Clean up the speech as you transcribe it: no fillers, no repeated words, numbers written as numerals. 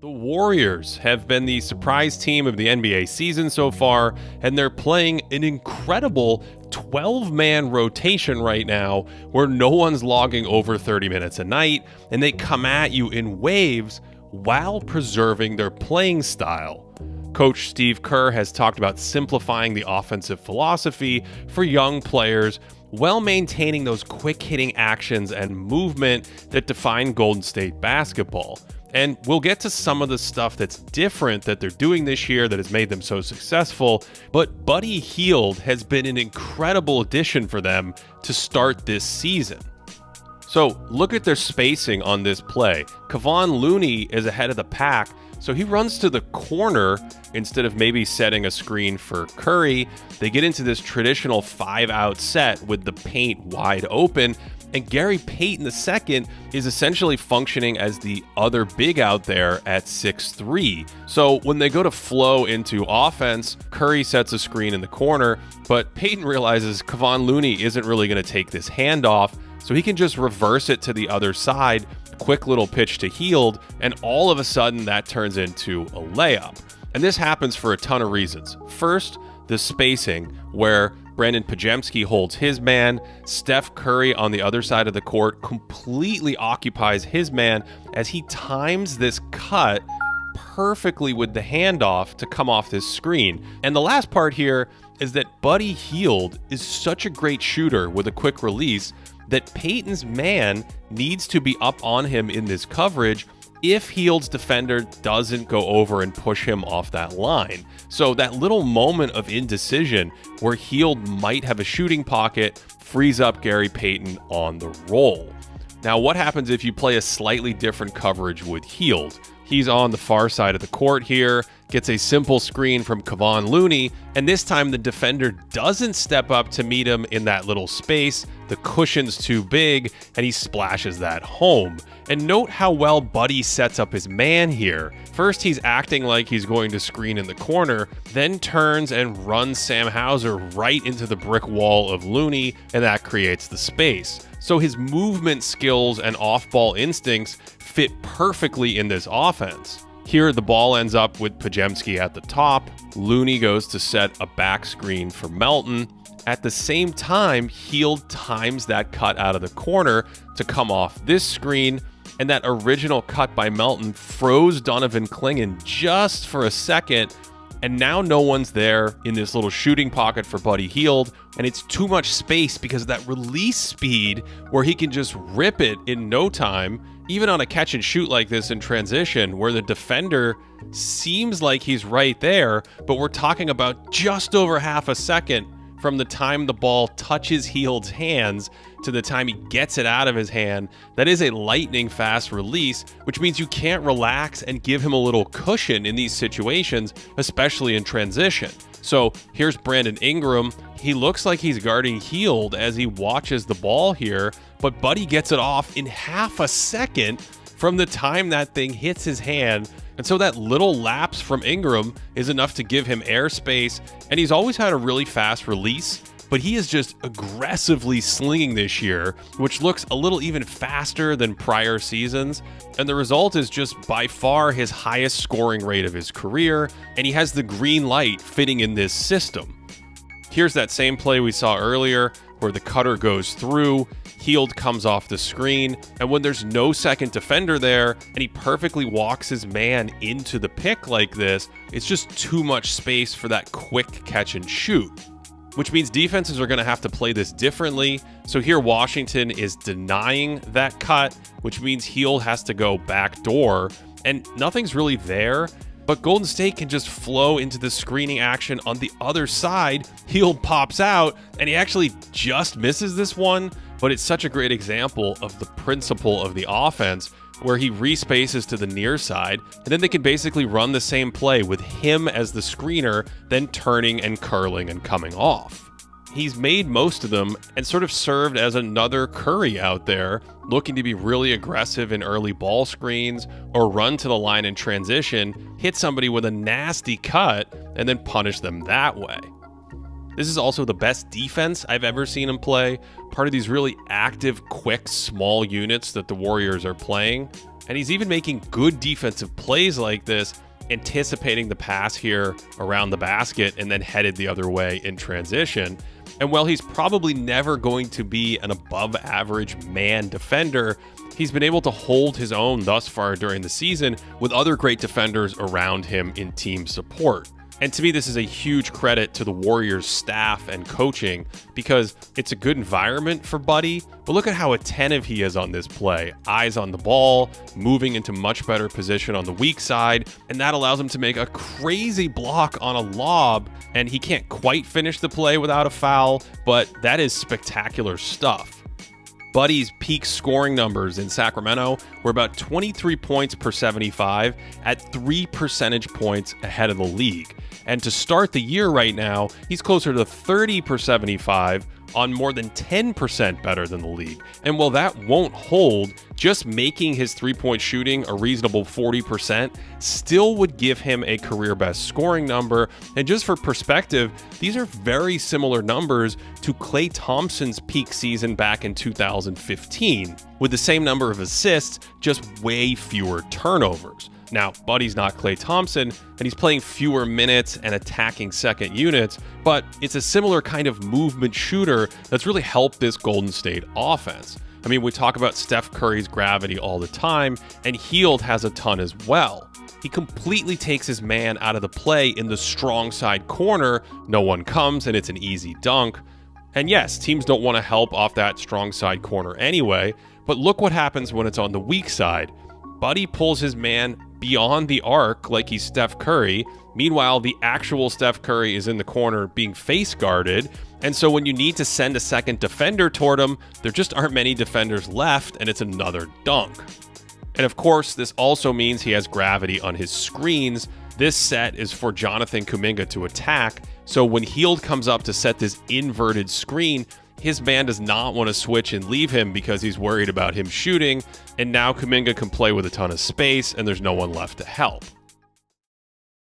The Warriors have been the surprise team of the NBA season so far, and they're playing an incredible 12-man rotation right now where no one's logging over 30 minutes a night, and they come at you in waves while preserving their playing style. Coach Steve Kerr has talked about simplifying the offensive philosophy for young players while maintaining those quick-hitting actions and movement that define Golden State basketball. And we'll get to some of the stuff that's different that they're doing this year that has made them so successful, but Buddy Hield has been an incredible addition for them to start this season. So look at their spacing on this play. Kevon Looney is ahead of the pack, so he runs to the corner instead of maybe setting a screen for Curry. They get into this traditional 5-out set with the paint wide open, and Gary Payton II is essentially functioning as the other big out there at 6'3". So when they go to flow into offense, Curry sets a screen in the corner, but Payton realizes Kevon Looney isn't really going to take this handoff, so he can just reverse it to the other side, quick little pitch to Hield, and all of a sudden that turns into a layup. And this happens for a ton of reasons. First, the spacing, where Brandon Pajemski holds his man, Steph Curry on the other side of the court completely occupies his man as he times this cut perfectly with the handoff to come off this screen. And the last part here is that Buddy Hield is such a great shooter with a quick release that Payton's man needs to be up on him in this coverage if Hield's defender doesn't go over and push him off that line. So that little moment of indecision where Hield might have a shooting pocket frees up Gary Payton on the roll. Now, what happens if you play a slightly different coverage with Hield? He's on the far side of the court here, gets a simple screen from Kevon Looney, and this time the defender doesn't step up to meet him in that little space. The cushion's too big, and he splashes that home. And note how well Buddy sets up his man here. First, he's acting like he's going to screen in the corner, then turns and runs Sam Hauser right into the brick wall of Looney, and that creates the space. So his movement skills and off-ball instincts fit perfectly in this offense. Here, the ball ends up with Pajemski at the top. Looney goes to set a back screen for Melton. At the same time, Hield times that cut out of the corner to come off this screen, and that original cut by Melton froze Donovan Clingan just for a second, and now no one's there in this little shooting pocket for Buddy Hield, and it's too much space because of that release speed where he can just rip it in no time, even on a catch and shoot like this in transition where the defender seems like he's right there, but we're talking about just over half a second from the time the ball touches Hield's hands to the time he gets it out of his hand. That is a lightning fast release, which means you can't relax and give him a little cushion in these situations, especially in transition. So here's Brandon Ingram. He looks like he's guarding Hield as he watches the ball here, but Buddy gets it off in half a second from the time that thing hits his hand. And so that little lapse from Ingram is enough to give him airspace, and he's always had a really fast release, but he is just aggressively slinging this year, which looks a little even faster than prior seasons. And the result is just by far his highest scoring rate of his career, and he has the green light fitting in this system. Here's that same play we saw earlier where the cutter goes through, Hield comes off the screen, and when there's no second defender there and he perfectly walks his man into the pick like this, it's just too much space for that quick catch and shoot, which means defenses are going to have to play this differently. So here Washington is denying that cut, which means Hield has to go back door, and nothing's really there. But Golden State can just flow into the screening action on the other side. Hield pops out, and he actually just misses this one, but it's such a great example of the principle of the offense where he respaces to the near side, and then they can basically run the same play with him as the screener, then turning and curling and coming off. He's made most of them and sort of served as another Curry out there, looking to be really aggressive in early ball screens or run to the line in transition, hit somebody with a nasty cut, and then punish them that way. This is also the best defense I've ever seen him play, part of these really active, quick, small units that the Warriors are playing. And he's even making good defensive plays like this, anticipating the pass here around the basket and then headed the other way in transition. And while he's probably never going to be an above average man defender, he's been able to hold his own thus far during the season with other great defenders around him in team support. And to me, this is a huge credit to the Warriors staff and coaching because it's a good environment for Buddy. But look at how attentive he is on this play. Eyes on the ball, moving into much better position on the weak side. And that allows him to make a crazy block on a lob. And he can't quite finish the play without a foul, but that is spectacular stuff. Buddy's peak scoring numbers in Sacramento were about 23 points per 75 at 3 percentage points ahead of the league. And to start the year right now, he's closer to 30 per 75 on more than 10% better than the league. And while that won't hold, just making his three-point shooting a reasonable 40% still would give him a career best scoring number. And just for perspective, these are very similar numbers to Klay Thompson's peak season back in 2015, with the same number of assists, just way fewer turnovers. Now, Buddy's not Klay Thompson, and he's playing fewer minutes and attacking second units, but it's a similar kind of movement shooter that's really helped this Golden State offense. I mean, we talk about Steph Curry's gravity all the time, and Hield has a ton as well. He completely takes his man out of the play in the strong side corner. No one comes, and it's an easy dunk. And yes, teams don't want to help off that strong side corner anyway, but look what happens when it's on the weak side. Buddy pulls his man beyond the arc like he's Steph Curry. Meanwhile, the actual Steph Curry is in the corner being face guarded. And so when you need to send a second defender toward him, there just aren't many defenders left, and it's another dunk. And of course, this also means he has gravity on his screens. This set is for Jonathan Kuminga to attack. So when Hield comes up to set this inverted screen, his man does not want to switch and leave him because he's worried about him shooting, and now Kuminga can play with a ton of space and there's no one left to help.